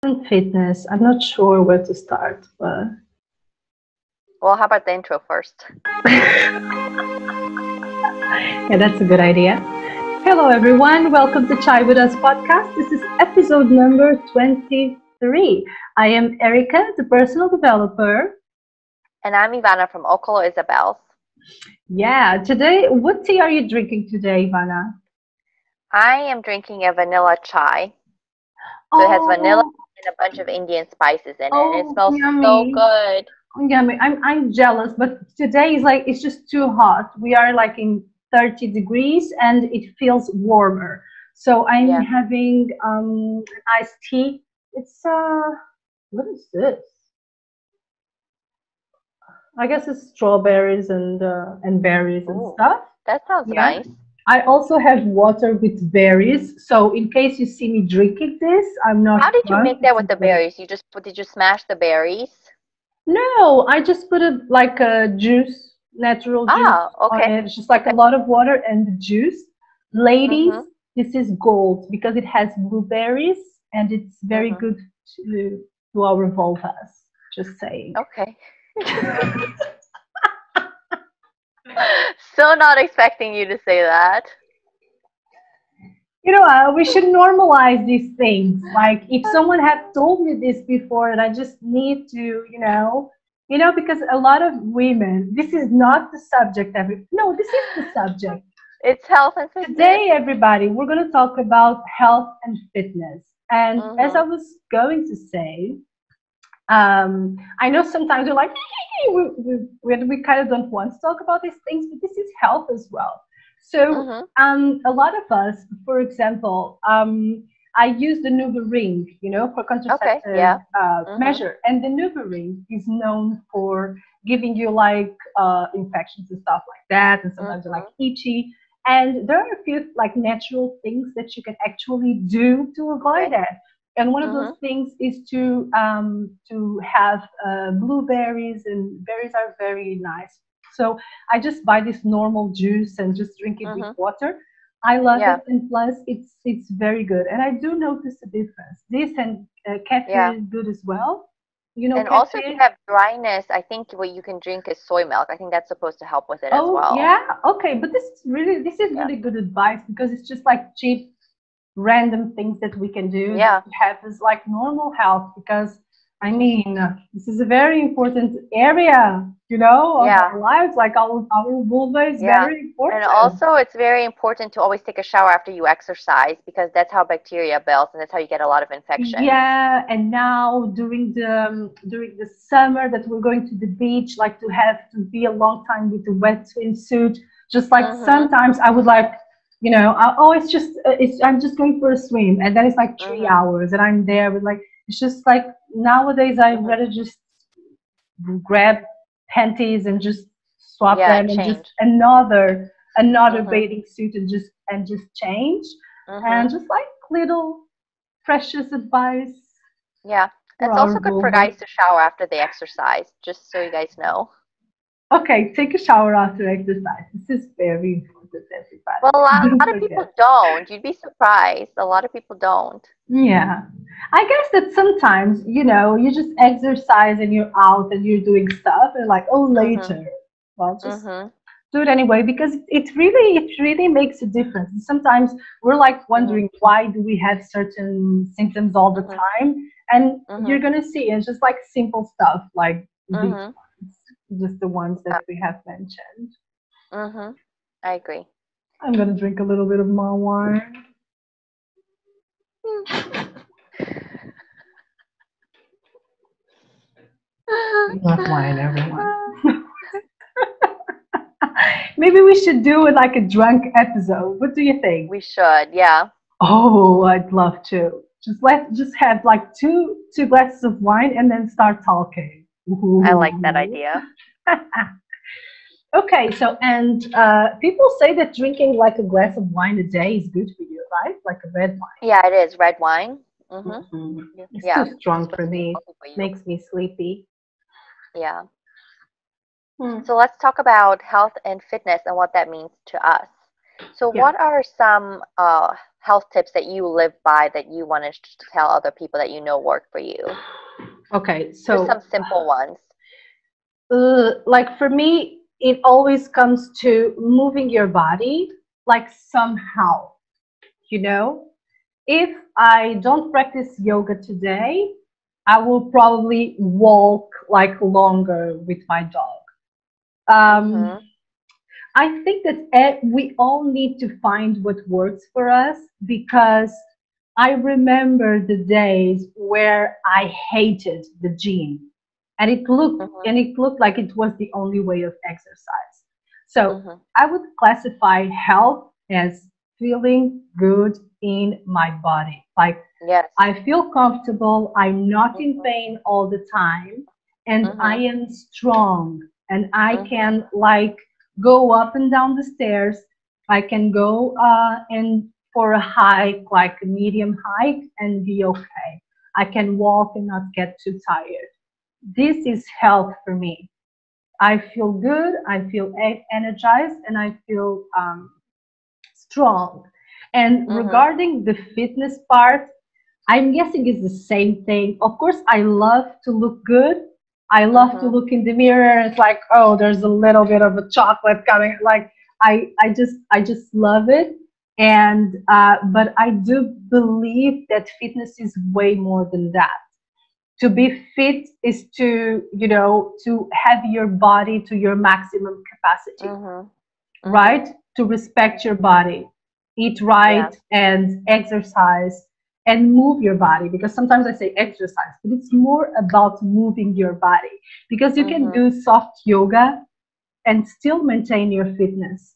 and fitness. I'm not sure where to start, but Well, how about the intro first? yeah, that's a good idea. Hello, everyone. Welcome to Chai with Us podcast. This is episode number 23. I am Erica, the personal developer. And I'm Ivana from Okolo Isabel's. Yeah, today, what tea are you drinking today, Ivana? I am drinking a vanilla chai. So it has vanilla Oh, and a bunch of Indian spices in it, and it oh, smells so yummy. good. Yummy. I'm jealous, but today is like it's just too hot. We are like in 30 degrees and it feels warmer. So I'm Yeah. having an iced tea. It's what is this? I guess it's strawberries and berries and Ooh, stuff. that sounds Yeah. nice. I also have water with berries. So in case you see me drinking this, I'm How not did you drunk. make that This with is the good. berries? Did you smash the berries? No, I just put it like a juice, natural juice Ah, on okay. it. It's just like a Okay. lot of water and the juice. Ladies, Mhm. this is gold because it has blueberries and it's very Mhm. good to our vulvas. Just saying. Okay. So not expecting you to say that. We should normalize these things. Like if someone had told me this before, and I just need to, because a lot of women, this is not the subject. No, this is the subject. It's health and fitness. Today, everybody, we're going to talk about health and fitness. And as I Mhm. was going to say, I know sometimes we're like, we kind of don't want to talk about these things, but this is health as well. So, Mhm. a lot of us, for example, I use the Nuva ring, for Okay. contraceptive Yeah. Mhm. measure, and the Nuva ring is known for giving you like infections and stuff like that, and sometimes they're like Mhm. itchy. And there are a few like natural things that you can actually do to avoid Okay. that. And one of those Mhm. things is to have blueberries, and berries are very nice. So I just buy this normal juice and just drink it with Mhm. water. I love it, Yeah. and plus it's very good. And I do notice a difference. This and kefir Yeah. is good as well. You know And also, if you kefir? have dryness, I think what you can drink is soy milk. I think that's supposed to help with it as Oh well. yeah, okay. But this is Yeah. really good advice because it's just like cheap random things that we can do that Yeah. have as like normal health because I Mhm. mean this is a very important area of Yeah. our lives, like our vulva is Yeah. very And important. also, it's very important to always take a shower after you exercise because that's how bacteria builds and that's how you get a lot of infections. Yeah, and now during the summer that we're going to the beach, like to have to be a long time with the wet swimsuit, just like Mhm. sometimes I would like, it's just I'm just going for a swim, and then it's like three Mhm. hours, and I'm there with like it's just like nowadays I'd Mhm. rather just grab panties and just swap Yeah, and them and just change. another Mhm. bathing suit and just change, and Mhm. just like little precious advice Yeah. for It's our also good for vulva. guys to shower after they exercise, just so you guys know. Okay, take a shower after exercise. This is very important, Well, a everybody. lot Don't of people forget. don't. You'd be surprised. A lot of people don't. Yeah. I guess that sometimes, you just exercise and you're out and you're doing stuff and like, oh, Mhm. later. Well, just Mhm. do it anyway because it really makes a difference. And sometimes we're like Mhm. wondering why do we have certain symptoms all the Mhm. time, and you're Mhm. gonna see it's just like simple stuff like these Mhm. ones, just the ones that Uh, we have mentioned. mhm. I agree. I'm gonna drink a little bit of my wine. Not wine, everyone. Maybe we should do like a drunk episode. What do you think? We should. Yeah. Oh, I'd love to. Just have like two glasses of wine and then start talking. I like that Ooh. idea. Okay, so and people say that drinking like a glass of wine a day is good for you, right? Like a red Yeah, it is red wine. Mhm. wine. It's too Yeah. It's strong for supposed to be me. healthy for you. Makes me sleepy. Yeah. Hmm. So let's talk about health and fitness and what that means to us. So Yeah. what are some health tips that you live by that you want to tell other people that you know work for you? Okay, Just some so simple ones. like for me, it always comes to moving your body, like somehow, you know. If I don't practice yoga today, I will probably walk like longer with my dog. Um, Mhm. I think that we all need to find what works for us, because I remember the days where I hated the gym, Mhm. and it looked like it was the only way of exercise. So Mhm. I would classify health as feeling good in my body. Like Yes. I feel comfortable, I'm not in Mhm. pain all the time, and I Mhm. am strong, and I Mhm. can like go up and down the stairs. I can go and for a hike, like a medium hike, and be okay. I can walk and not get too tired. This is health for me. I feel good, I feel energized, and I feel strong. And Mhm. regarding the fitness part, I'm guessing it's the same thing. Of course, I love to look good. I love to Mhm. look in the mirror. It's like, oh, there's a little bit of a chocolate coming. Like, I just love it. And but I do believe that fitness is way more than that. To be fit is to, you know, to have your body to your maximum capacity, Mhm. Mhm. right? To respect your body, eat Yeah. right, and exercise and move your body. Because sometimes I say exercise, but it's more about moving your body, because you can Mhm. do soft yoga and still maintain your fitness.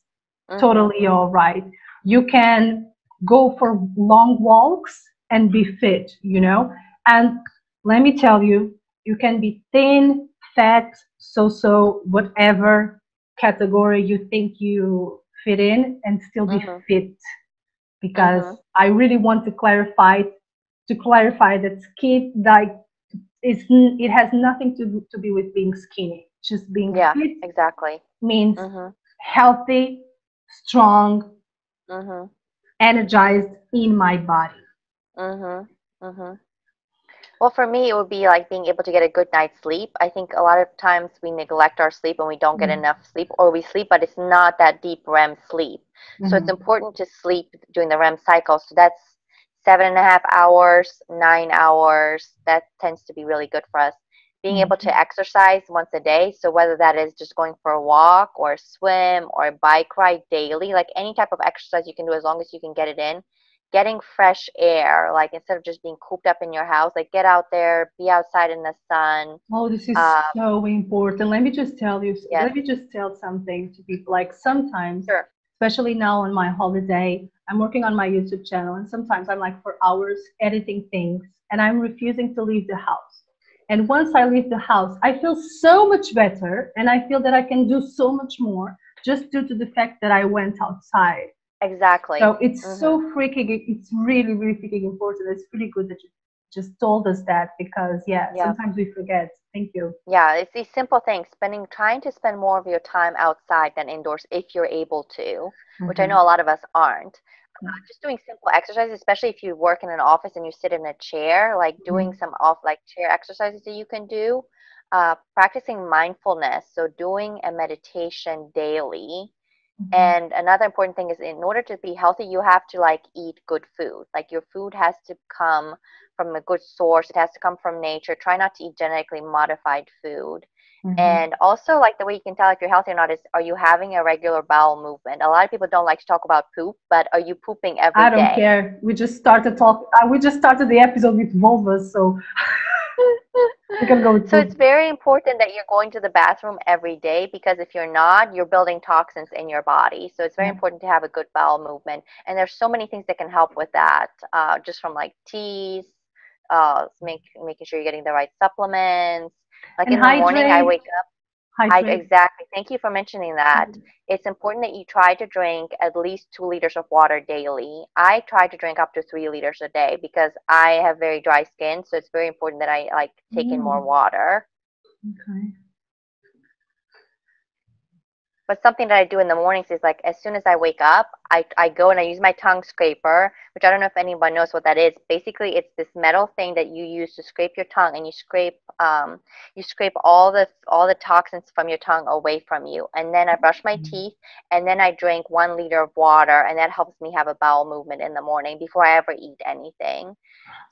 Mhm. Totally all right. You can go for long walks and be fit, you know. And let me tell you, you can be thin, fat, so, whatever category you think you fit in, and still be Mhm. fit. Because Mhm. I really want to clarify that skin, like, it has nothing to be with being skinny. Just being Yeah, fit exactly. means Mhm. healthy, strong, Mhm. energized in my body. Mhm. Mhm. Well, for me, it would be like being able to get a good night's sleep. I think a lot of times we neglect our sleep and we don't get Mm-hmm. enough sleep, or we sleep, but it's not that deep REM sleep. So it's Mm-hmm. important to sleep during the REM cycle. So that's 7.5 hours, 9 hours. That tends to be really good for us. Being able Mm-hmm. to exercise once a day. So whether that is just going for a walk or a swim or a bike ride daily, like any type of exercise you can do as long as you can get it in, getting fresh air, like instead of just being cooped up in your house, like get out there, be outside in the sun. Oh, this is Um, so important. yes, Let me just tell something to people. Like sometimes, sure. especially now on my holiday, I'm working on my YouTube channel, and sometimes I'm like for hours editing things, and I'm refusing to leave the house. And once I leave the house, I feel so much better, and I feel that I can do so much more just due to the fact that I went outside. Exactly. So it's Hmm. so freaking, it's really, really freaking important. It's really good that you just told us that, because, yeah, Yeah. sometimes we forget. Thank you. Yeah, it's these simple things, trying to spend more of your time outside than indoors if you're able to, which I Hmm. know a lot of us aren't. Just doing simple exercises, especially if you work in an office and you sit in a chair, like doing some off like chair exercises that you can do, practicing mindfulness, so doing a meditation daily. Hmm. And another important thing is in order to be healthy, you have to like eat good food. Like your food has to come from a good source. It has to come from nature. Try not to eat genetically modified food. Hmm. And also, like the way you can tell if you're healthy or not is, are you having a regular bowel movement? A lot of people don't like to talk about poop, but are you pooping every I don't day? care. We just started the episode with vulvas, so we can go with So it's poop. very important that you're going to the bathroom every day, because if you're not, you're building toxins in your body. So it's very Yeah. important to have a good bowel movement. And there's so many things that can help with that, just from like teas, making sure you're getting the right supplements. Like And in the morning, I hydrate. wake up. Hydrate. Exactly. Thank you for mentioning that. It's important that you try to drink at least 2 liters of water daily. I try to drink up to 3 liters a day because I have very dry skin, so it's very important that I like take in more Mm, water. okay. But something that I do in the mornings is like as soon as I wake up, I go and I use my tongue scraper, which I don't know if anyone knows what that is. Basically, it's this metal thing that you use to scrape your tongue, and you scrape all the toxins from your tongue away from you. And then I brush my teeth, and then I drink 1 liter of water, and that helps me have a bowel movement in the morning before I ever eat anything.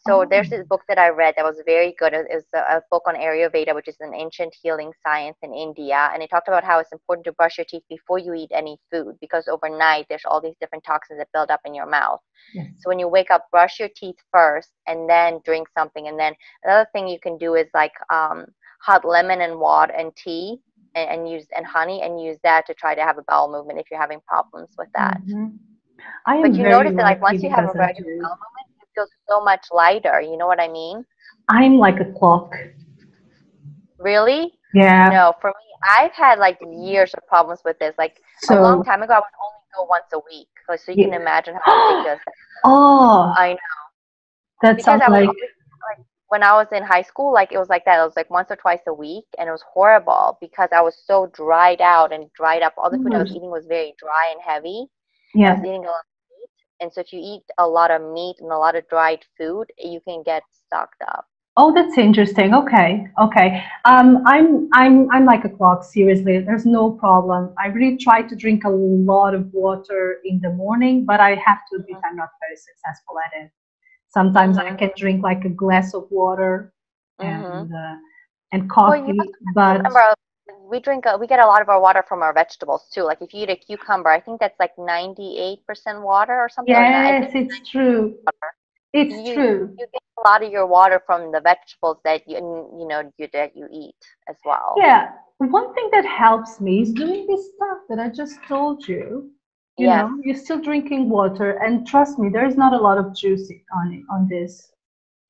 So Oh. there's this book that I read that was very good. It was a book on Ayurveda, which is an ancient healing science in India, and it talked about how it's important to brush your teeth before you eat any food because overnight there's all these different toxins that build up in your mouth. Yes. So when you wake up, brush your teeth first, and then drink something. And then another thing you can do is like hot lemon and water and tea, and use and honey, and use that to try to have a bowel movement if you're having problems with that. I But am you very notice that like lucky once you have because a I regular do. bowel movement, you feel so much lighter. You know what I mean? I'm like a clock. Really? Yeah. No, for me, I've had like years of problems with this. Like a long So, time ago, I would only go once a week. Like, so you can yeah. imagine how ridiculous that is. Oh, I know. that Because sounds I was like, always like, when I was in high school, like it was like that. It was like once or twice a week, and it was horrible because I was so dried out and dried up. All the food I was eating was very dry and heavy. I was yeah. eating a lot of meat, and so if you eat a lot of meat and a lot of dried food, you can get stocked up. Oh, that's interesting. Okay, okay. I'm like a clock. Seriously, there's no problem. I really try to drink a lot of water in the morning, but I have to admit I'm not very successful at it. Sometimes I Mhm. can drink like a glass of water Mhm. and Well, you coffee, also have to but remember we get a lot of our water from our vegetables too. Like if you eat a cucumber, I think that's like 98% water or something, or not, I yes, think it's it's true. It's true. you get a lot of your water from the vegetables that you eat as well. Yeah, one thing that helps me is doing this stuff that I just told you. You Yes. know, you're still drinking water, and trust me, there is not a lot of juice on it, on this,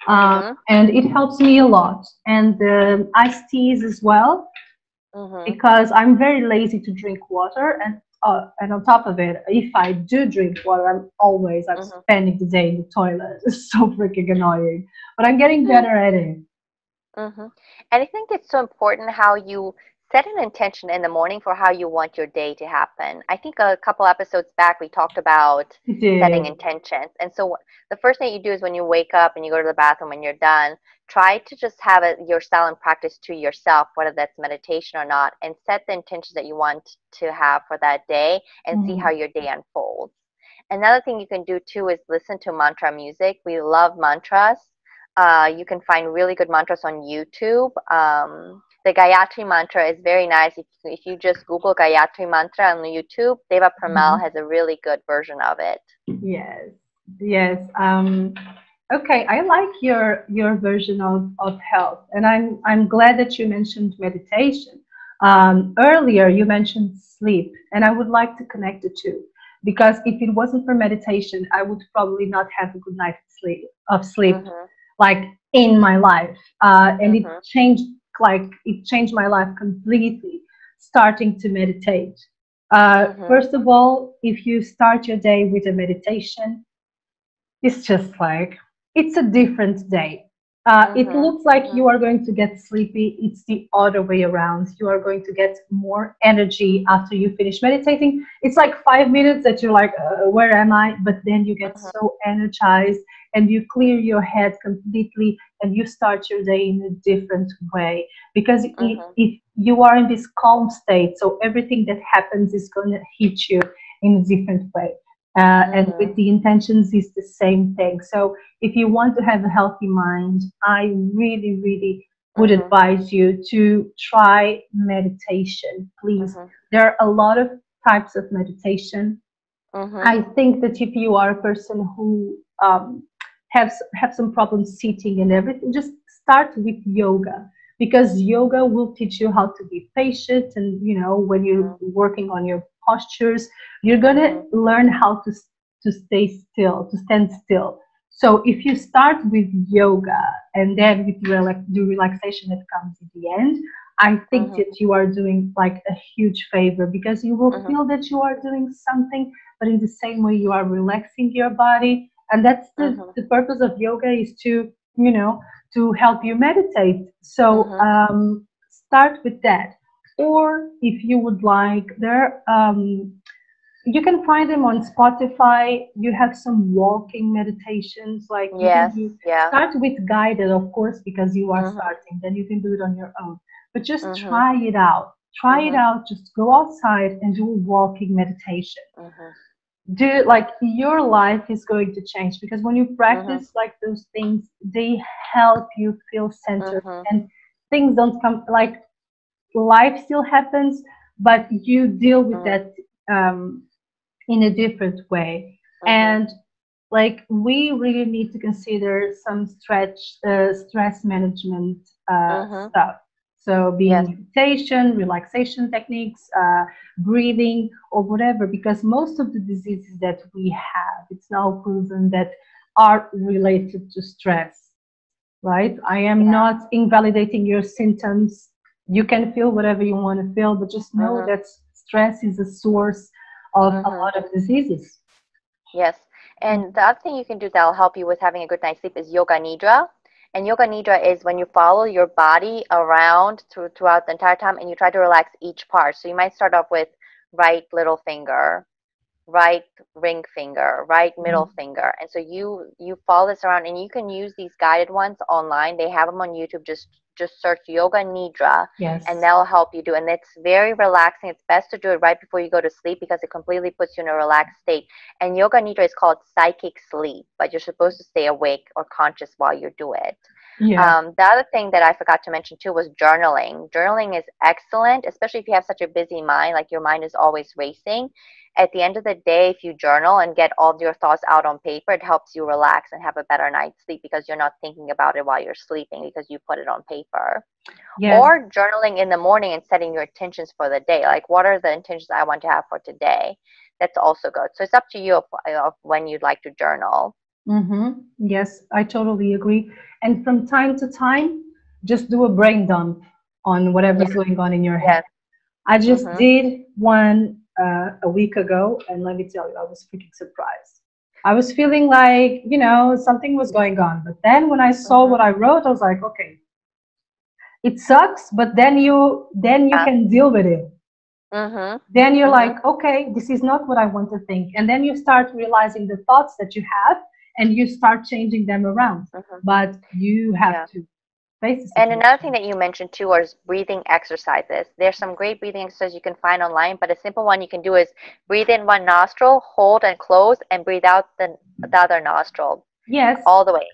Mhm. and it helps me a lot. And the iced teas as well, Mhm. because I'm very lazy to drink water, and on top of it, if I do drink water, I'm Mhm. spending the day in the toilet. It's so freaking annoying, but I'm getting better at it. Mhm. And I think it's so important how you set an intention in the morning for how you want your day to happen. I think a couple episodes back we talked about It setting did. intentions. And so the first thing you do is when you wake up and you go to the bathroom and you're done, try to just have it your silent practice to yourself, whether that's meditation or not, and set the intentions that you want to have for that day and see how Mhm. your day unfolds. Another thing you can do too is listen to mantra music. We love mantras. You can find really good mantras on YouTube. The Gayatri mantra is very nice. If you just Google Gayatri mantra on YouTube, Deva Premal Mhm. has a really good version of it. Yes, yes. Okay, I like your version of health, and I'm glad that you mentioned meditation. Earlier, you mentioned sleep, and I would like to connect the two because if it wasn't for meditation, I would probably not have a good night of sleep, Mhm. like in my life, and Mhm. it changed my life completely. Starting to meditate. Mhm. First of all, if you start your day with a meditation, it's just like it's a different day. It Mhm. looks like Mhm. you are going to get sleepy. It's the other way around. You are going to get more energy after you finish meditating. It's like 5 minutes that you're like, where am I? But then you get Mhm. so energized and you clear your head completely and you start your day in a different way. Because Mhm. if you are in this calm state, so everything that happens is going to hit you in a different way. And with Mhm. the intentions is the same thing. So if you want to have a healthy mind, I really, really would Mhm. advise you to try meditation, please. Mhm. There are a lot of types of meditation. Mhm. I think that if you are a person who have some problems sitting and everything, just start with yoga because yoga will teach you how to be patient. And you know, when you're working on your postures, you're gonna Mhm. learn how to stay still, to stand still. So if you start with yoga and then with the relaxation that comes at the end, I think Mhm. that you are doing like a huge favor because you will Mhm. feel that you are doing something, but in the same way you are relaxing your body. And that's Mhm. the purpose of yoga is to, to help you meditate. So Mhm. start with that. or if you would like, you can find them on Spotify. You have some walking meditations, like you can Yes, do, yeah. start with guided, of course, because you are Mhm. starting, then you can do it on your own. But just Mhm. try it out. Try it Mhm. out. Just go outside and do a walking meditation. Mhm. Do like your life is going to change, because when you Mhm. practice like those things, they help you feel centered, Mhm. and things don't come like life still happens, but you deal with Mhm. that in a different way. Mhm. And like we really need to consider some stress management Mhm. stuff. So Yes. being meditation, relaxation techniques, breathing, or whatever, because most of the diseases that we have, it's now proven that are related to stress, right? I am Yeah. not invalidating your symptoms. You can feel whatever you want to feel, but just know Mhm. that stress is a source of a Mhm. lot of diseases. Yes. And the other thing you can do that'll help you with having a good night's sleep is yoga nidra. And yoga nidra is when you follow your body around throughout the entire time and you try to relax each part. So you might start off with right little finger, right ring finger, right middle finger. And so you follow this around and you can use these guided ones online. They have them on YouTube. Just search yoga nidra and Yes. they'll help you do. And it's very relaxing. It's best to do it right before you go to sleep because it completely puts you in a relaxed state. And yoga nidra is called psychic sleep, but you're supposed to stay awake or conscious while you do it. Yeah. The other thing that I forgot to mention too was journaling. Journaling is excellent, especially if you have such a busy mind, like your mind is always racing. At the end of the day, if you journal and get all of your thoughts out on paper, it helps you relax and have a better night's sleep because you're not thinking about it while you're sleeping because you put it on paper. Yes. Or journaling in the morning and setting your intentions for the day. Like, what are the intentions I want to have for today? That's also good. So it's up to you of when you'd like to journal. Mm-hmm. Yes, I totally agree. And from time to time, just do a brain dump on Yes, whatever's going on in your head. yes. I just Mm-hmm. did one a week ago, and let me tell you, I was freaking surprised. I was feeling like, something was going on. But then when I saw Mm-hmm. what I wrote, I was like, okay, it sucks, but then you Yeah. can deal with it. Mm-hmm. Then you're Mm-hmm. like, okay, this is not what I want to think. And then you start realizing the thoughts that you have and you start changing them around. Mm-hmm. But you have Yeah. to face the And another thing situation. that you mentioned too is breathing exercises. There's some great breathing exercises you can find online, but a simple one you can do is breathe in one nostril, hold and close, and breathe out the other nostril Yes, all the way.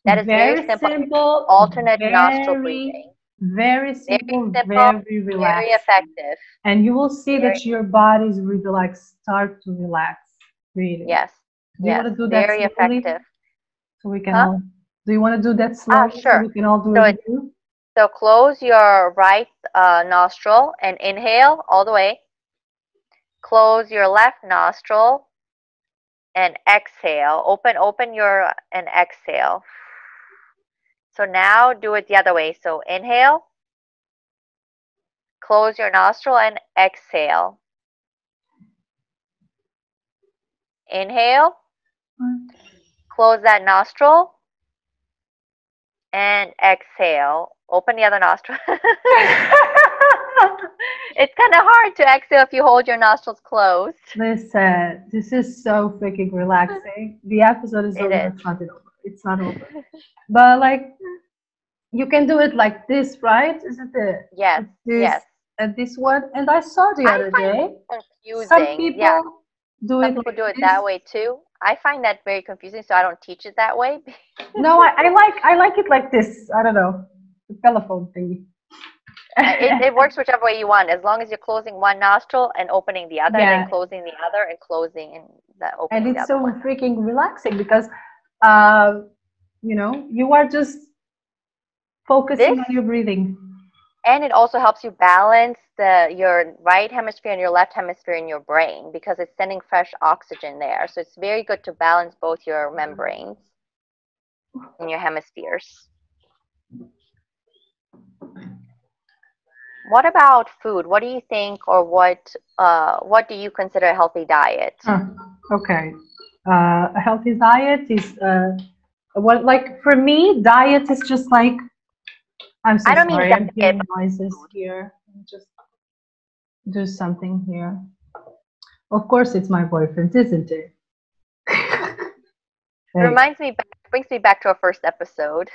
That is very very simple. simple, Alternate nostril very, breathing. very Very simple, simple, very very relaxing. effective. And you will see Very, that your bodies really like start to relax. Really. yes, Do you yes, want to do that very slowly effective. so we can Huh? all? Do you want to do that Ah, slowly so sure. we can all do So it it's with you? so close your right nostril and inhale all the way. Close your left nostril and exhale. Open your and exhale. So now do it the other way. So inhale, close your nostril and exhale. Inhale, close that nostril and exhale. Open the other nostril. It's kind of hard to exhale if you hold your nostrils closed. Listen, this is so freaking relaxing. The episode is It over. is. It's not over. It's not over. But like you can do it like this, right? Is it the Yes, at this yes. at this one? And I saw the I other find day it some confusing. Yeah, people do some it people like do it this. that way too. I find that very confusing, so I don't teach it that way. No, I like it like this. I don't know. The telephone thingy. It works whichever way you want, as long as you're closing one nostril and opening the other, and then Yeah. closing the other and closing and And opening the it's other so one. freaking relaxing because uh, you are just focusing This on your breathing. and it also helps you balance your right hemisphere and your left hemisphere in your brain because it's sending fresh oxygen there. So it's very good to balance both your membranes and your hemispheres. What about food? What do you think, or what do you consider a healthy diet? Huh. Okay. A healthy diet is what like for me, diet is just like I'm so I don't mean sorry, I'm diet, hearing but noises food. here. Just do something here. Of course, it's my boyfriend, isn't it? It Hey. reminds me back, brings me back to our first episode.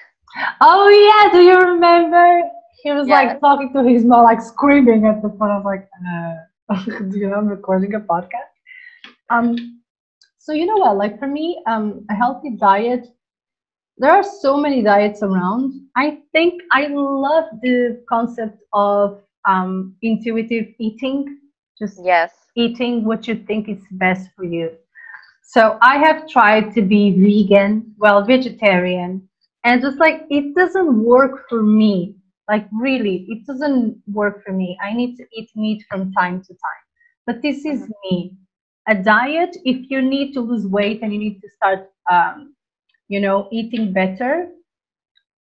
Oh yeah, do you remember? He was like Yes. talking to his mom, like screaming at the phone. I was like, do you know I'm recording a podcast? Um, so you know what? Like for me, a healthy diet. There are so many diets around. I think I love the concept of intuitive eating, just Yes. eating what you think is best for you. So I have tried to be vegan, well, vegetarian, and just like it doesn't work for me. Like really, it doesn't work for me. I need to eat meat from time to time. But this is Mhm. me. A diet, if you need to lose weight and you need to start, eating better,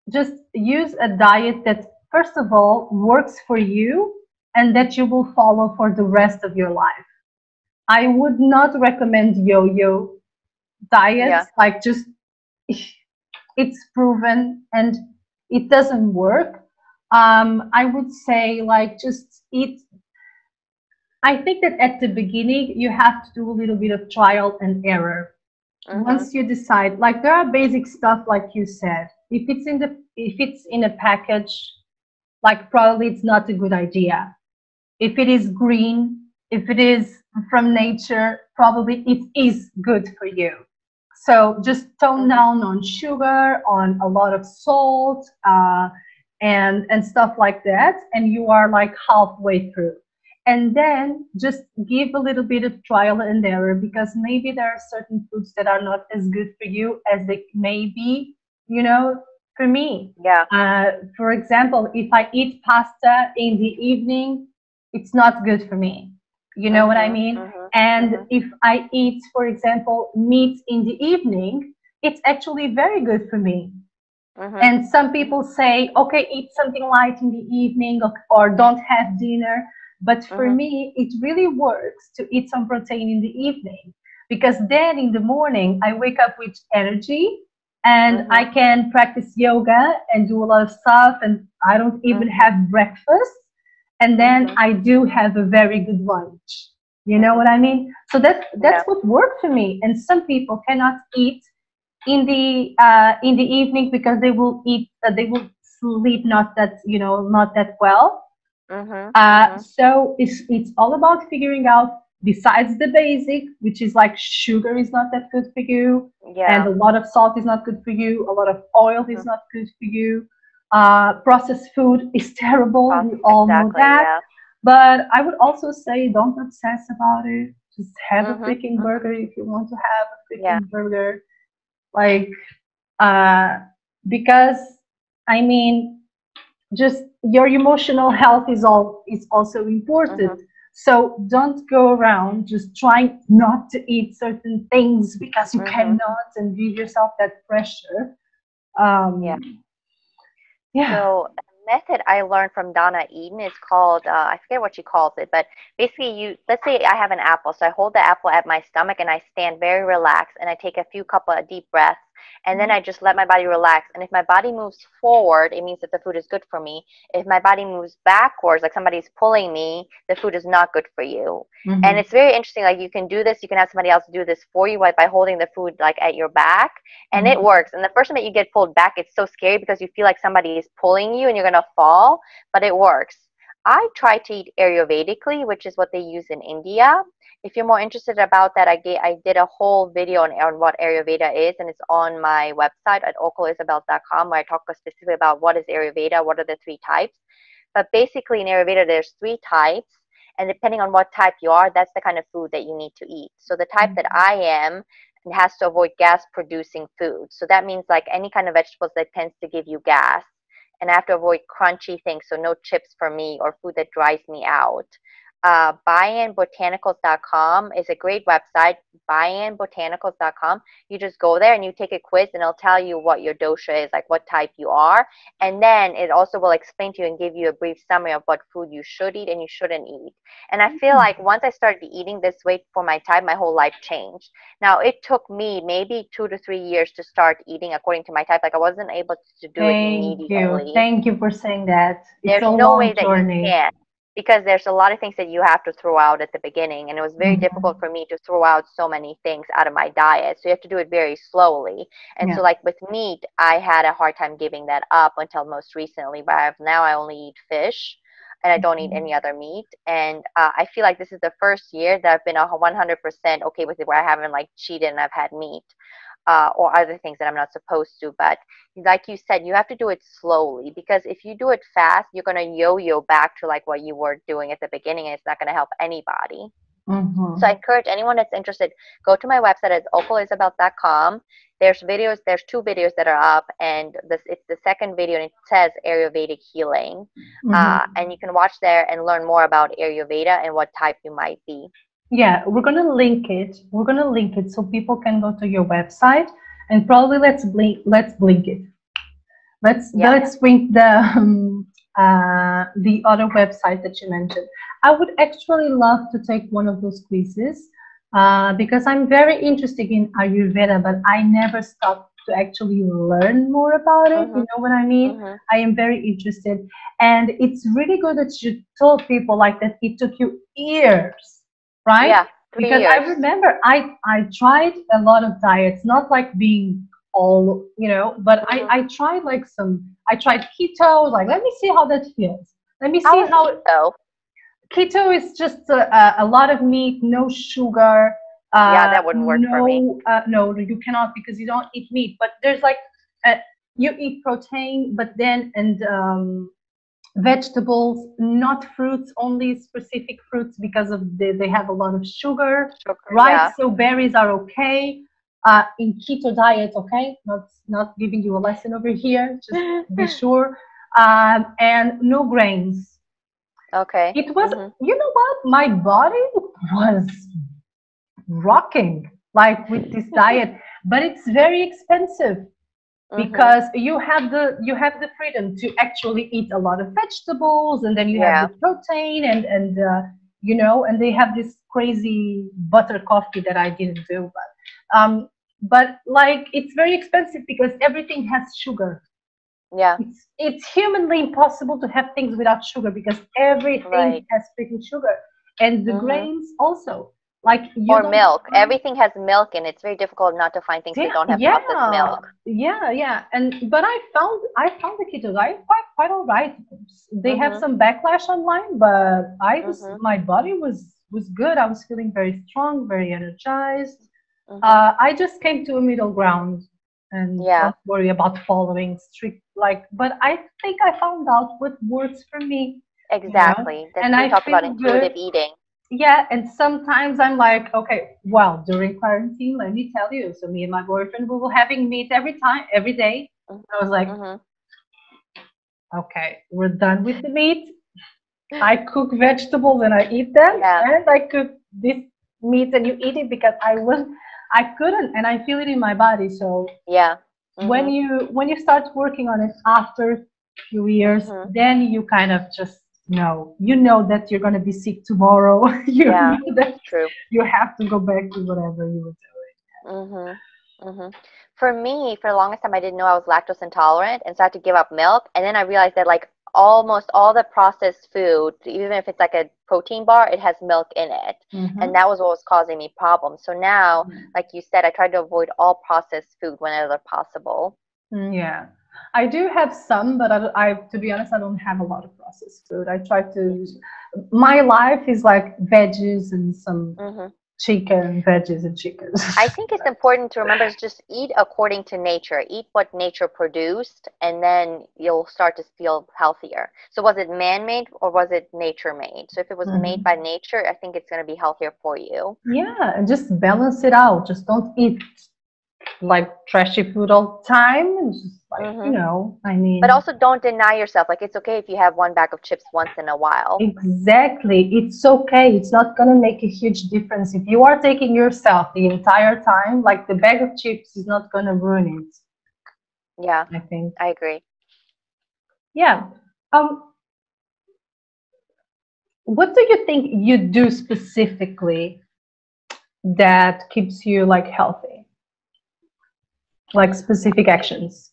just use a diet that, first of all, works for you and that you will follow for the rest of your life. I would not recommend yo-yo Yeah. diets, like just it's proven and it doesn't work. I would say like just eat. I think that at the beginning you have to do a little bit of trial and error. Mhm. Once you decide, like there are basic stuff like you said. If it's in a package, like probably it's not a good idea. If it is green, if it is from nature, probably it is good for you. So just tone Mhm. down on sugar, on a lot of salt, and stuff like that, and you are like halfway through. And then just give a little bit of trial and error because maybe there are certain foods that are not as good for you as they may be, for me. Yeah. For example, if I eat pasta in the evening, it's not good for me. You know what I Mhm. mean? Mhm. And Mhm. if I eat, for example, meat in the evening, it's actually very good for me. Mhm. And some Mhm. people say, okay, eat something light in the evening or don't have dinner. But for Mhm. me, it really works to eat some protein in the evening because then in the morning, I wake up with energy and I Mhm. can practice yoga and do a lot of stuff. And I don't even Mhm. have breakfast. And then Mhm. I do have a very good lunch. You know Mhm. what I mean? So that's Yeah. what worked for me. And some people cannot eat in the evening because they will sleep not that well. Mhm. Mhm. So it's all about figuring out, besides the basic, which is like sugar is not that good for you, and Yeah. a lot of salt is not good for you, a lot of oil is Mhm. not good for you. Processed food is terrible. We all know Exactly. that. Yeah. But I would also say don't obsess about it. Just have a Mhm. freaking Mhm. burger if you want to have a Yeah. freaking burger. Like uh, because I mean, just your emotional health is also important. Mhm. So don't go around just trying not to eat certain things because you Mhm. cannot and give yourself that pressure. Yeah. Yeah. So a method I learned from Donna Eden is called I forget what she calls it, but basically you let's say I have an apple, so I hold the apple at my stomach and I stand very relaxed and I take a few couple of deep breaths and then I just let my body relax. And if my body moves forward, it means that the food is good for me. If my body moves backwards, like somebody's pulling me, the food is not good for you. And Mm-hmm. it's very interesting. Like you can do this, you can have somebody else do this for you by holding the food like at your back, and it Mm-hmm. works. And the first time that you get pulled back, it's so scary because you feel like somebody is pulling you and you're gonna fall, but it works. I try to eat Ayurvedically, which is what they use in India. If you're more interested about that, I did a whole video on what Ayurveda is, and it's on my website at okalisabel.com where I talk specifically about what is Ayurveda, what are the three types. But basically, in Ayurveda, there's three types, and depending on what type you are, that's the kind of food that you need to eat. So the type that I am has to avoid gas producing food. So that means like any kind of vegetables that tends to give you gas. And I have to avoid crunchy things, so no chips for me or food that dries me out. Buyinbotanicals.com is a great website. Buyinbotanicals.com. You just go there and you take a quiz, and it'll tell you what your dosha is, like what type you are. And then it also will explain to you and give you a brief summary of what food you should eat and you shouldn't eat. And I feel like once I started eating this way for my type, my whole life changed. Now, it took me maybe 2 to 3 years to start eating according to my type. Like I wasn't able to do it Thank you. immediately. Thank you for saying that. It's There's a no long way that you journey. can. because there's a lot of things that you have to throw out at the beginning, and it was very difficult for me to throw out so many things out of my diet. So you have to do it very slowly. And Yeah. so like with meat, I had a hard time giving that up until most recently, but now I only eat fish and I don't eat any other meat. And I feel like this is the first year that I've been 100% okay with it, where I haven't like cheated and I've had meat. Or other things that I'm not supposed to. But like you said, you have to do it slowly, because if you do it fast, you're going to yo-yo back to like what you were doing at the beginning, and it's not going to help anybody. So I encourage anyone that's interested, go to my website at opalisabeth.com. There's videos, there's 2 videos that are up, and it's the second video, and it says Ayurvedic healing. And you can watch there and learn more about Ayurveda and what type you might be. Yeah, we're gonna link it. We're gonna link it so people can go to your website, and probably let's blink it. Let's link the other website that you mentioned. I would actually love to take one of those quizzes because I'm very interested in Ayurveda, but I never stopped to actually learn more about it. You know what I mean? I am very interested, and it's really good that you told people like that it took you years. Right? Yeah, 3 because years. I remember I tried a lot of diets, not like being all, but I tried I tried keto, like, let me see how that feels. Let me see how keto? Keto is just a lot of meat, no sugar. Yeah, that wouldn't work for me. No, you cannot, because you don't eat meat. But there's like, you eat protein, but then, vegetables, not fruits, only specific fruits, because of they have a lot of sugar, right? Yeah. So berries are okay in keto diet, okay? Not giving you a lesson over here, just be sure. And no grains. Okay. It was, you know what? My body was rocking like with this diet, but it's very expensive. Because you have the freedom to actually eat a lot of vegetables, and then you have the protein, and and they have this crazy butter coffee that I didn't do, but like it's very expensive because everything has sugar. Yeah, it's humanly impossible to have things without sugar, because everything has freaking sugar, and the grains also. Like or milk. Everything has milk, and it's very difficult not to find things that don't have processed milk. Yeah. But I found the keto diet quite all right. They have some backlash online, but my body was good. I was feeling very strong, very energized. I just came to a middle ground, and don't worry about following strict, but I think I found out what works for me. Exactly. That's what we talk about intuitive eating. Yeah, and sometimes I'm like, okay, well, during quarantine, let me tell you. So me and my boyfriend, we were having meat every day. I was like, okay, we're done with the meat. I cook vegetables and I eat them, and I cook this meat and you eat it, because I couldn't, and I feel it in my body. So when you start working on it after a few years, then you kind of just know that you're going to be sick tomorrow. Know that you have to go back to whatever you were doing. For me, for the longest time, I didn't know I was lactose intolerant, and so I had to give up milk. And then I realized that like almost all the processed food, even if it's like a protein bar, it has milk in it, and that was what was causing me problems. So now, like you said, I try to avoid all processed food whenever possible. Yeah. I do have some, but I to be honest, I don't have a lot of processed food. I try to. My life is like veggies and some chicken, veggies and chickens. I think it's important to remember is just eat according to nature. Eat what nature produced, and then you'll start to feel healthier. So was it man-made or was it nature-made? So if it was made by nature, I think it's going to be healthier for you. Yeah, and just balance it out. Just don't eat like trashy food all the time. It's just like, I mean. But also don't deny yourself. Like, it's okay if you have one bag of chips once in a while. Exactly. It's okay. It's not going to make a huge difference. If you are taking yourself the entire time, like the bag of chips is not going to ruin it. Yeah. I think. I agree. Yeah. What do you think you do specifically that keeps you like healthy? Like specific actions.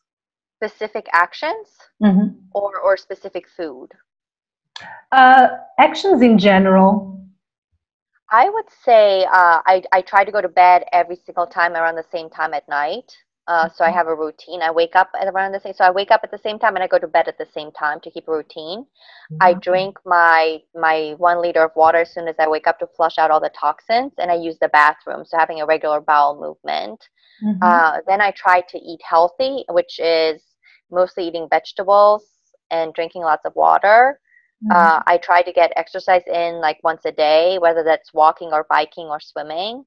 Specific actions or specific food? Actions in general. I would say I try to go to bed every single time around the same time at night. So I have a routine. I wake up at around the same. So I wake up at the same time and I go to bed at the same time to keep a routine. I Wow. drink my 1 liter of water as soon as I wake up to flush out all the toxins, and I use the bathroom. So having a regular bowel movement. Hmm. Then I try to eat healthy, which is mostly eating vegetables and drinking lots of water. Hmm. I try to get exercise in like once a day, whether that's walking or biking or swimming.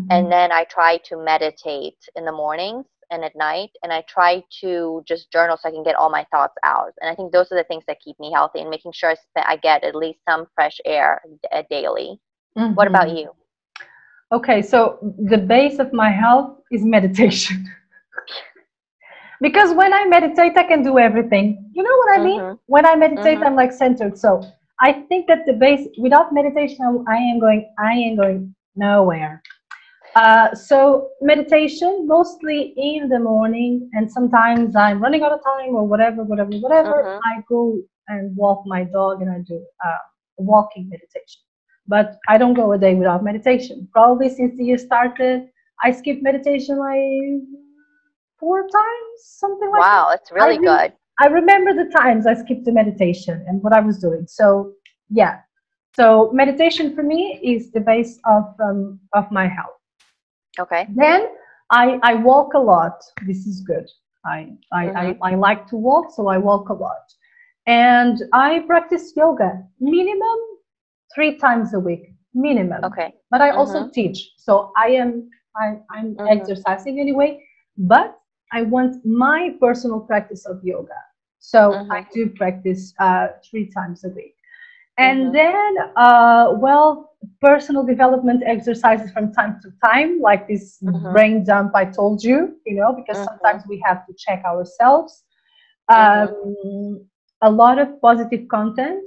And Hmm. then I try to meditate in the mornings and at night. And I try to just journal so I can get all my thoughts out. And I think those are the things that keep me healthy and making sure I get at least some fresh air daily. What about Hmm. you? Okay, so the base of my health is meditation. Because when I meditate, I can do everything. You know what I mean? Mhm. When I meditate, Mhm. I'm like centered. So I think that the base, without meditation, I am going nowhere. So meditation mostly in the morning, and sometimes I'm running out of time or whatever, whatever, whatever. Mhm. I go and walk my dog, and I do walking meditation. But I don't go a day without meditation. Probably since the year started, I skipped meditation like 4 times, something like that. Wow, it's I really re- good. I remember the times I skipped the meditation and what I was doing. So yeah, so meditation for me is the base of my health. Okay. Then I walk a lot. This is good. Mhm. I like to walk, so I walk a lot. And I practice yoga minimum 3 times a week, minimum. Okay. But I also Mhm. teach. So I'm Mhm. exercising anyway, but I want my personal practice of yoga. So I Mhm. do practice 3 times a week. And Mhm. then, well, personal development exercises from time to time, like this Mhm. brain dump I told you, because Mhm. sometimes we have to check ourselves. Mhm. Um, a lot of positive content.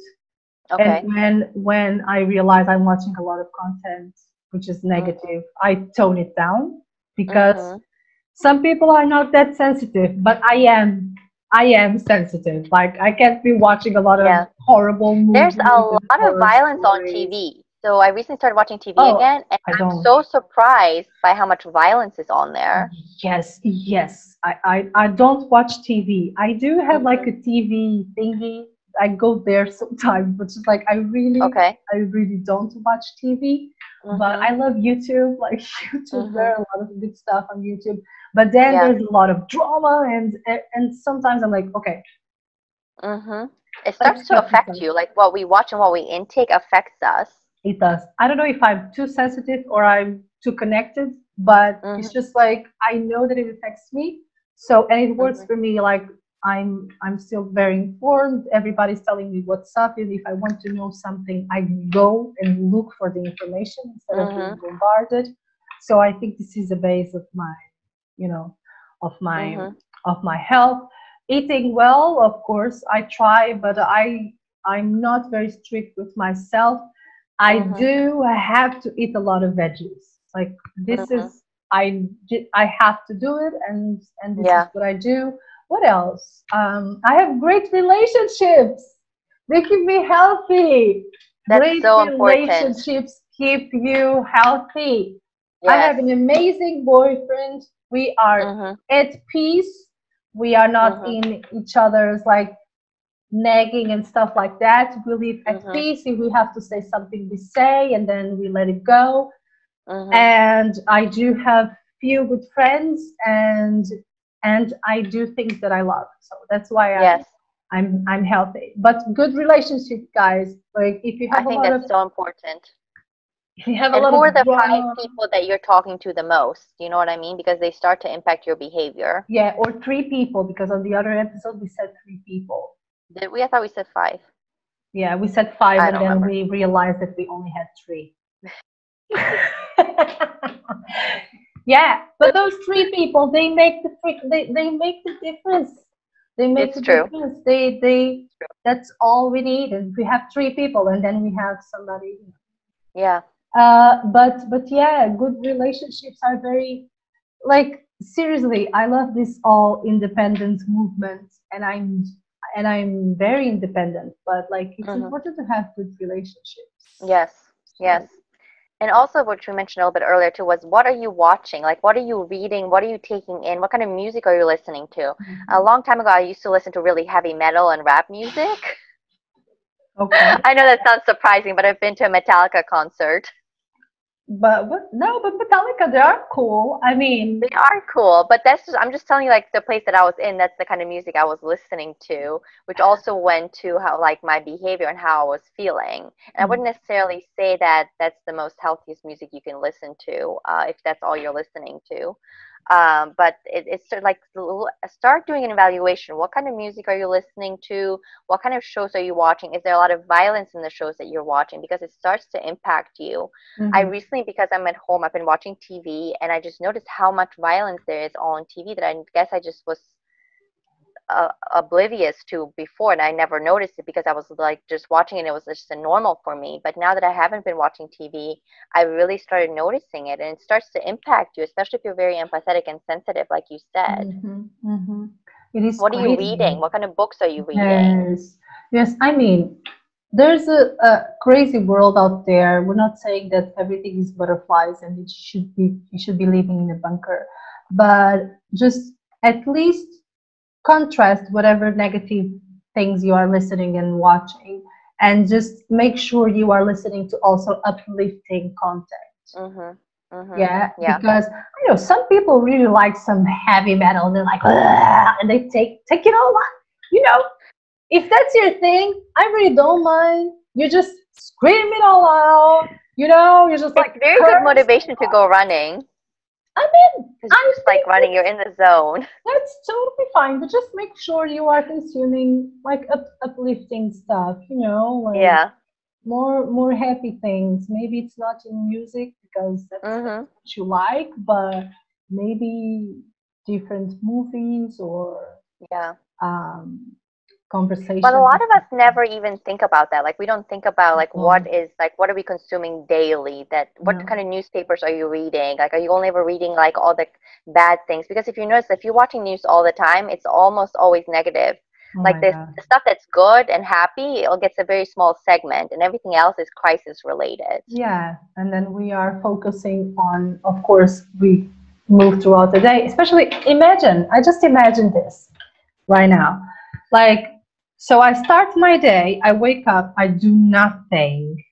And Okay. when I realize I'm watching a lot of content which is Mhm. negative, I tone it down because Mhm. some people are not that sensitive, but I am sensitive. Like I can't be watching a lot of Yeah. horrible There's a movies and lot of horror violence on stories. TV. So I recently started watching TV Oh, again, and I I'm don't. so surprised by how much violence is on there. Yes, yes. I don't watch TV. I do have like Mhm. a TV thingy. I go there sometimes, but just like Okay. I really don't watch TV. But Mhm. I love YouTube. Like YouTube, there Mhm. are a lot of good stuff on YouTube. But then Yeah. there's a lot of drama, and sometimes I'm like, okay, Mhm. It let's starts to cut this affect out. you. Like what we watch and what we intake affects us. It does. I don't know if I'm too sensitive or I'm too connected, but it's Mhm. just like I know that it affects me. So and it works Mhm. for me. Like I'm still very informed. Everybody's telling me what's up, and if I want to know something, I go and look for the information instead of being Mhm. bombarded. So I think this is the base of my, you know, of my Mhm. of my health. Eating well, of course, I try, but I'm not very strict with myself. I Mhm. do have to eat a lot of veggies. Like this Mhm. is I have to do it, and this is Yeah. what I do. What else? I have great relationships. They keep me healthy. That's Great so important. relationships keep you healthy. I Yes. have an amazing boyfriend. We are Mhm. at peace. We are not Mhm. in each other's like nagging and stuff like that. We live at Mhm. peace. If we have to say something, we say, and then we let it go. Mhm. And I do have few good friends, and I do things that I love. So that's why Yes. I'm healthy. But good relationship, guys. Like I think that's so important. if you have a And lot who are of the five drama, people that you're talking to the most? You know what I mean? Because they start to impact your behavior. yeah, or 3 people, because on the other episode we said 3 people. Did we? I thought we said five. Yeah, we said five, I and don't then remember. we realized that we only had three. Yeah, but those 3 people, they make the difference. They make It's the true. difference. They that's all we need. And we have 3 people, and then we have somebody. Yeah. But yeah, good relationships are very like seriously. I love this all independent movement, and and I'm very independent, but like it's Mm-hmm. important to have good relationships. Yes. Yes. So, And also, what you mentioned a little bit earlier too was, what are you watching? Like, what are you reading? What are you taking in? What kind of music are you listening to? A mhm. long time ago, I used to listen to really heavy metal and rap music. Okay. I know that sounds surprising, but I've been to a Metallica concert. But what? No, but Metallica, they are cool. I mean, They are cool, but that's just, I'm just telling you, like, the place that I was in, that's the kind of music I was listening to, which also went to how, like, my behavior and how I was feeling. And I wouldn't necessarily say that that's the most healthiest music you can listen to, if that's all you're listening to. But it's sort of like, start doing an evaluation. What kind of music are you listening to? What kind of shows are you watching? Is there a lot of violence in the shows that you're watching? Because it starts to impact you. I mhm. recently, because I'm at home, I've been watching TV, and I just noticed how much violence there is on TV that I guess I just was oblivious to before, and I never noticed it because I was like just watching it. It was just a normal for me. But now that I haven't been watching TV, I really started noticing it, and it starts to impact you, especially if you're very empathetic and sensitive, like you said. It is What are you crazy. reading? What kind of books are you reading? Yes, yes. I mean, there's a crazy world out there. We're not saying that everything is butterflies and it should be you should be living in a bunker, but just at least contrast whatever negative things you are listening and watching, and just make sure you are listening to also uplifting content. Mhm. Mhm. Yeah, Yeah. because I know some people really like some heavy metal and they're like, "Ugh," and they take it all on. You know, if that's your thing, I really don't mind. You just scream it all out. You know, you're just It's like very good curse. motivation to go running I mean, because you're I just like think running. You're in the zone. that's totally fine, but just make sure you are consuming like uplifting stuff. You know, like Yeah. more happy things. Maybe it's not in music because that's Mhm. what you like, but maybe different movies or Yeah. um, But a conversations. lot of us never even think about that. Like, we don't think about like No, what are we consuming daily? That what no. kind of newspapers are you reading? Like, are you only ever reading like all the bad things? Because if you notice, if you're watching news all the time, it's almost always negative. Oh Like, my this God. the stuff that's good and happy, it gets a very small segment, and everything else is crisis related. Yeah, and then we are focusing on, of course, we move throughout the day. Especially, I just imagine this right now. Like, so I start my day, I wake up, I do nothing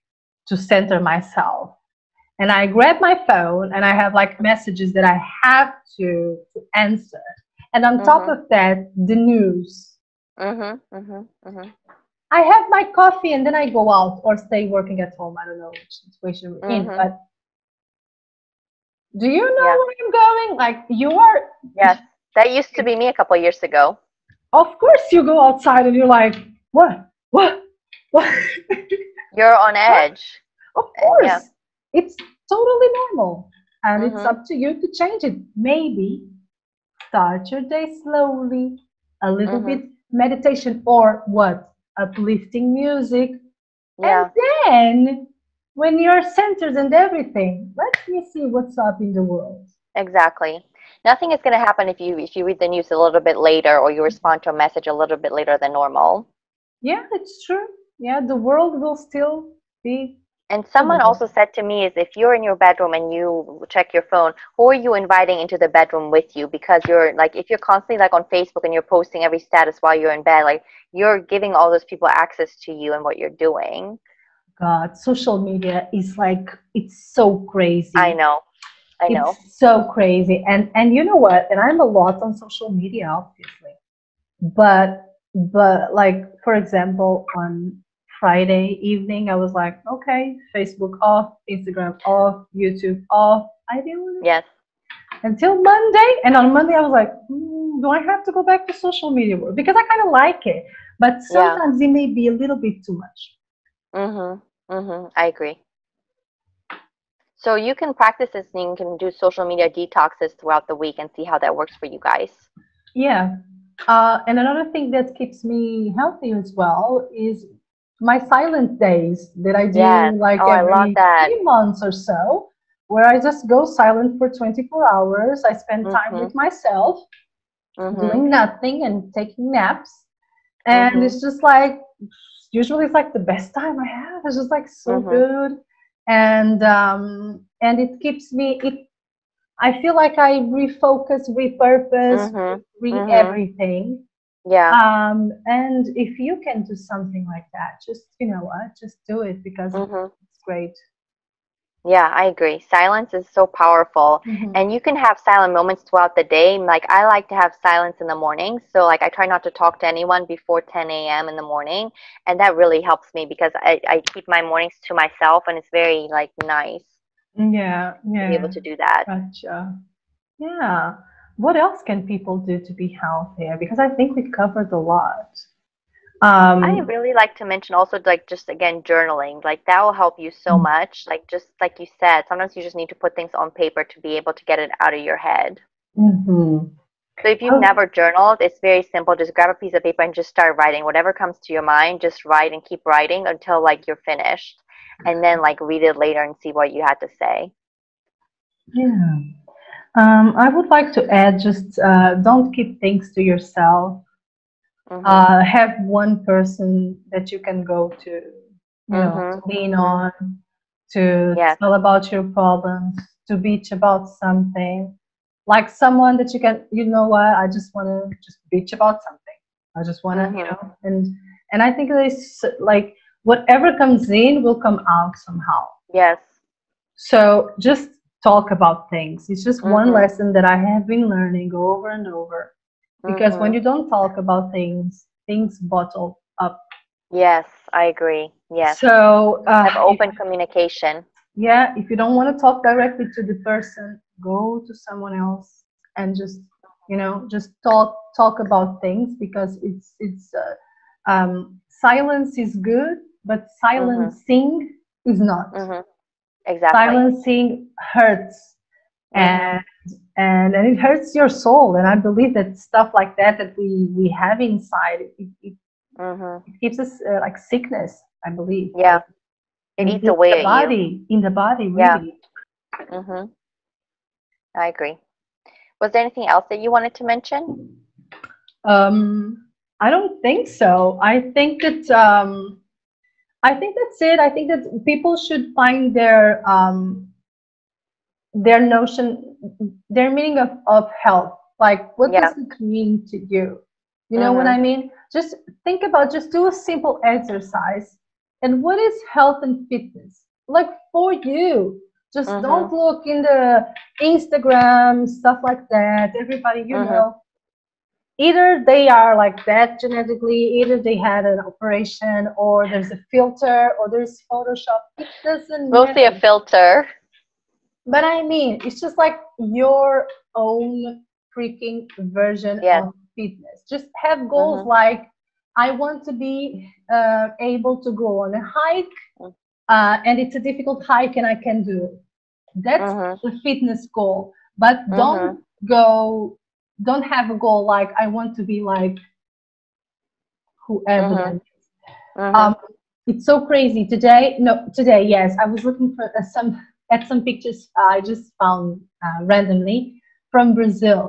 to center myself. And I grab my phone and I have like messages that I have to answer. And on top Mhm. of that, the news. Mhm. Mhm. Mhm. I have my coffee and then I go out or stay working at home. I don't know which situation we're in, Mhm. but do you know Yeah. where I'm going? Like you are, Yes. That used to be me a couple of years ago. of course you go outside and you're like, what? What? What? You're on edge. Of And yeah. course. It's totally normal. And it's Mhm. up to you to change it. Maybe start your day slowly, a little Mhm. bit meditation or what? Uplifting music. And Yeah. then when you're centered and everything, let me see what's up in the world. Exactly. Nothing is going to happen if you read the news a little bit later or you respond to a message a little bit later than normal. Yeah, it's true. Yeah, the world will still be And good someone with also us. said to me is, if you're in your bedroom and you check your phone, who are you inviting into the bedroom with you? Because you're like, if you're constantly like on Facebook and you're posting every status while you're in bed, like, you're giving all those people access to you and what you're doing. God, social media is like it's so I crazy. know. I know. It's so crazy. And you know what? And I'm a lot on social media, obviously. But like for example, on Friday evening, I was like, okay, Facebook off, Instagram off, YouTube off. I didn't want Yes. it until Monday, and on Monday I was like, do I have to go back to social media world? Because I kind of like it, but Yeah. sometimes it may be a little bit too much. Mhm. Mhm. I agree. So you can practice this and you can do social media detoxes throughout the week and see how that works for you guys. Yeah. And another thing that keeps me healthy as well is my silent days that I Yes. do like Oh, I love every that. 3 months or so, where I just go silent for 24 hours. I spend time Mhm. with myself, Mhm. doing nothing and taking naps. And Mhm. it's just like, usually it's like the best time I have. It's just like so Mhm. good. And it keeps me, I feel like I refocus, repurpose, Mhm. Mhm. everything. Yeah. And if you can do something like that, just, you know what, just do it because Mhm. it's great. Yeah, I agree. Silence is so powerful. Hmm. And you can have silent moments throughout the day. Like I like to have silence in the morning. So like I try not to talk to anyone before 10 a.m. in the morning. And that really helps me because I keep my mornings to myself and it's very like nice Yeah, to be able yeah, to do that. gotcha. Yeah. What else can people do to be healthier? Because I think we covered a lot. I Um, really like to mention also like just again journaling. Like that will help you so much. Like just like you said, sometimes you just need to put things on paper to be able to get it out of your head. mhm. So if you've never journaled, it's very simple. Just grab a piece of paper and just start writing. Whatever comes to your mind, just write and keep writing until like you're finished. And then like read it later and see what you had to say. Yeah. I would like to add just don't keep things to yourself. Mhm. Have one person that you can go to, to Mhm. lean Mhm. on, to Yes. tell about your problems, to bitch about something. Like someone that you can, you know what, I just want to just bitch about something. I just want to, Mhm. and I think it's like whatever comes in will come out somehow. Yes. So just talk about things. It's just one Mhm. lesson that I have been learning over and over. Because when Mhm. you don't talk about things, things bottle up. Yes, I agree. Yes. So Have if open communication. yeah, if you don't want to talk directly to the person, go to someone else and just just talk about things because silence is good, but Mhm. silencing is not. Mhm. Exactly. Silencing hurts, Mhm. and and it hurts your soul. And I believe that stuff like that we have inside, Mhm. it gives us like sickness. I believe, Yeah. like It eats away at you. in the body, Yeah. really. Mhm. I agree. Was there anything else that you wanted to mention? Um, I don't think so. I think that's it. I think that people should find their notion, their meaning of health. Like, what does Yeah. it mean to you? You know what I Mhm. mean? Just think about, just do a simple exercise. And what is health and fitness? Like for you. Just don't Mhm. look in the Instagram, stuff like that. Everybody, Mhm. either they are like that genetically, either they had an operation, or there's a filter, or there's Photoshop. It doesn't Mostly a matter. filter. But I mean, it's just like your own freaking version Yes. of fitness. Just have goals Mhm. like, I want to be able to go on a hike, and it's a difficult hike, and I can do it. That's Mhm. the fitness goal. But Mhm. don't have a goal like, I want to be like whoever that Mhm. is. Um, Mhm. it's so crazy today. No, today, yes, I was looking for some pictures I just found randomly from Brazil.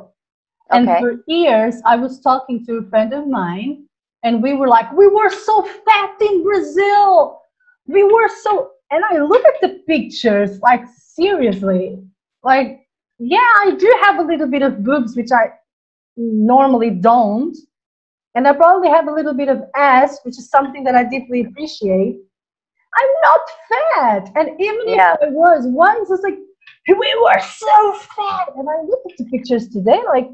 And Okay. for years, I was talking to a friend of mine, and we were like, we were so fat in Brazil. We were so, and I look at the pictures, like seriously, like, yeah, I do have a little bit of boobs, which I normally don't, and I probably have a little bit of ass, which is something that I deeply appreciate. I'm not fat. And even if Yeah. I was once, it's like, we were so fat. And I look at the pictures today, like,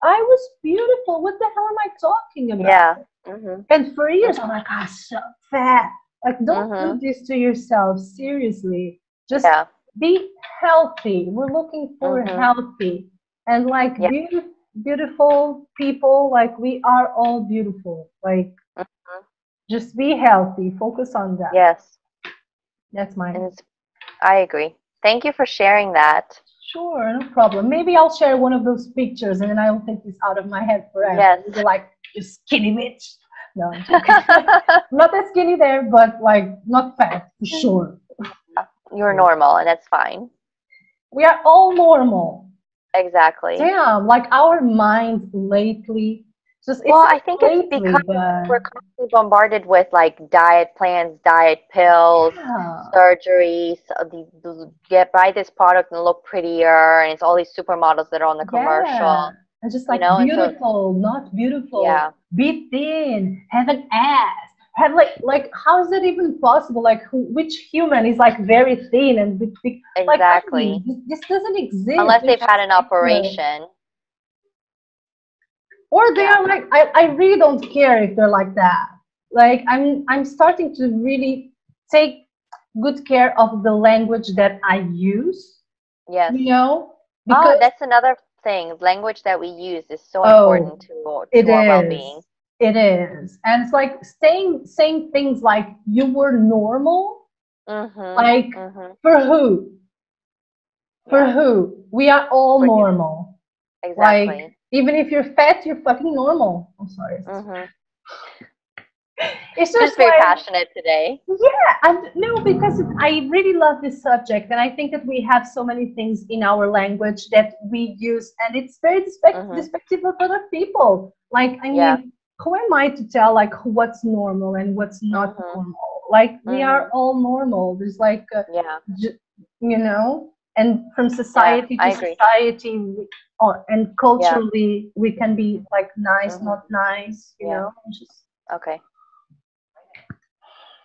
I was beautiful. What the hell am I talking about? Yeah. Mhm. And for years, I'm Mhm. like, I'm so fat. Like, don't do Mhm. this to yourself. Seriously. Just Yeah. be healthy. We're looking for Mhm. healthy. And like Yeah. beautiful people, like we are all beautiful. Like, Mhm. just be healthy. Focus on that. Yes. That's mine. And it's, I agree. Thank you for sharing that. Sure, no problem. Maybe I'll share one of those pictures and then I'll take this out of my head forever. Yes. You'll be like, you skinny bitch. No, I'm joking. Not that skinny there, but like not fat for sure. You're normal, and that's fine. We are all normal. Exactly. Damn, like our mind lately, Just it's Well, not I think it's because lately, but we're constantly bombarded with like diet plans, diet pills, yeah, surgeries. Get buy this product and look prettier, and it's all these supermodels that are on the commercial, yeah. And just you like know. And so, beautiful, not beautiful, yeah, be thin, have an ass, have like how is that even possible? Like which human is like very thin and big, big? Like I exactly. mean, this doesn't exist. Unless It's they've had just an ridiculous. operation. Or they Yeah. are like I really don't care if they're like that. Like I'm starting to really take good care of the language that I use, Yes. Oh, because that's another thing. Language that we use is so oh, important it to our well-being. is. It is. And it's like saying things like you were normal, Mhm. like Mhm. for who? For Yeah. who? We are all For you. normal. Like Exactly. even if you're fat, you're fucking normal. I'm sorry. Mhm. It's You're just just very like passionate today. yeah, and no, because I really love this subject, and I think that we have so many things in our language that we use, and it's very Mhm. despective of other people. Like, I Yeah. mean, who am I to tell like what's normal and what's not Mhm. normal? Like, we are Mhm. all normal. There's like, Yeah. j- and from Yeah. society I to agree. society, and Yeah. culturally, we can be like nice, Mhm. not nice. Yeah. Just Okay.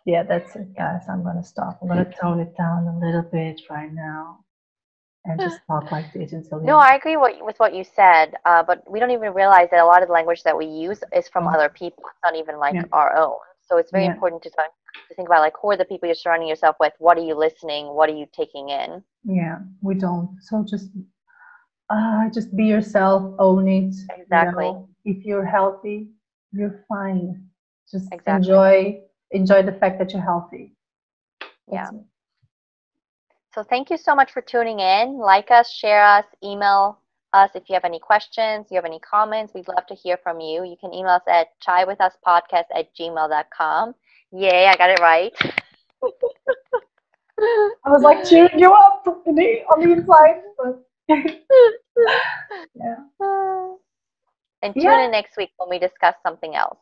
yeah, that's it, guys. I'm gonna stop. I'm gonna tone it down a little bit right now and just talk like this until the No, end. I agree with what you said, but we don't even realize that a lot of the language that we use is from Oh, other people. It's not even like yeah, our own. So it's very yeah, important to think about like who are the people you're surrounding yourself with? What are you listening? What are you taking in? yeah. We don't. So just be yourself. Own it. Exactly. If you're healthy, you're fine. Just Exactly. enjoy the fact that you're healthy. That's Yeah. it. So thank you so much for tuning in. Like us, share us, email us if you have any questions, you have any comments. We'd love to hear from you. You can email us at chaywithuspodcast@gmail.com. Yay, I got it right. I was like cheering you up on the inside, but yeah, And tune yeah. in next week when we discuss something else.